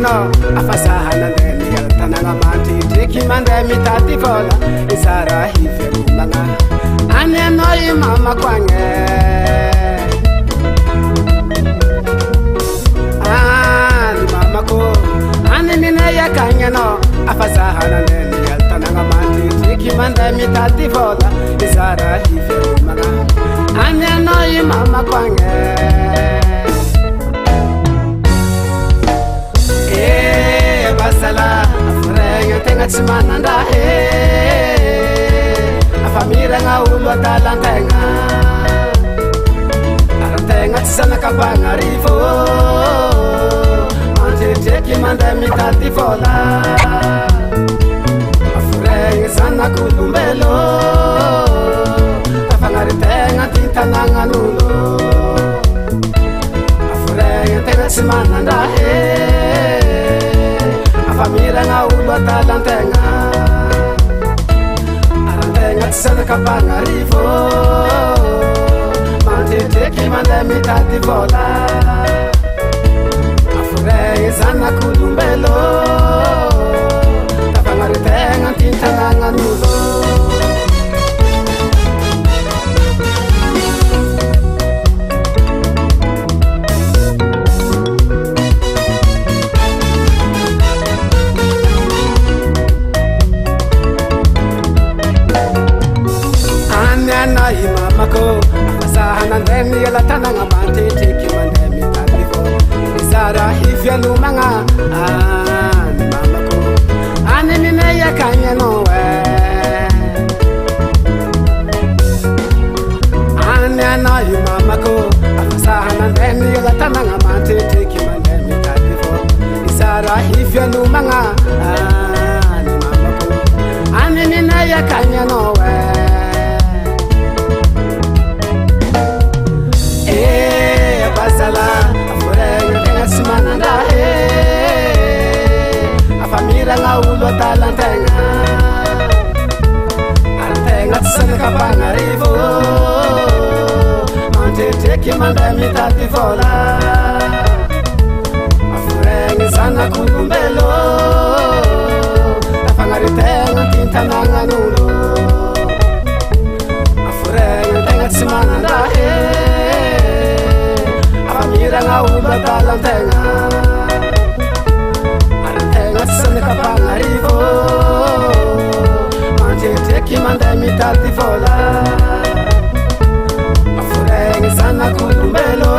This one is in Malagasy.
no afasahana ndeni yaltananga manti tiki mande mitati fola isara hife manga ane no mama kwange mama ko ane nine yakanya no afasahana ndeni yaltananga manti tiki mande mitati fola isara hife manga ane no mama kwange basala afrenga tenga tsimana afamira nga ulwa talantenga arantenga tsana kapanga rifo ante teki manda mitati fola afrenga sana kulumbelo afangari tenga tintananga nulo afrenga tenga tsimana família nga ulwa talantenga arantenga tsana kapanga rifo mantete manda mitati vola afurei sana kulumbelo kapanga ritenga tintananga nulo mama ko afasahana ndeni yalatananga mante tiki mande mitati fo isara hifya lumanga ni mama ko ane nine yakanya nowe ane anayi mama ko afasahana ndeni yalatananga mante tiki mande mitati fo isara hifya lumanga ni mama ko ane nine yakanya nowe basala afrenga tenga simana afamira nga ulwa talantenga arantenga tsana kapanga rifo mantete manda mitati fola afrenga sana kulumbelo afangari tenga tintananga nulo afrenga tenga simana amira nga ulwa talantenga arantenga tsana kapanga rifo mantete manda mitati fola afrenga sana kulumbelo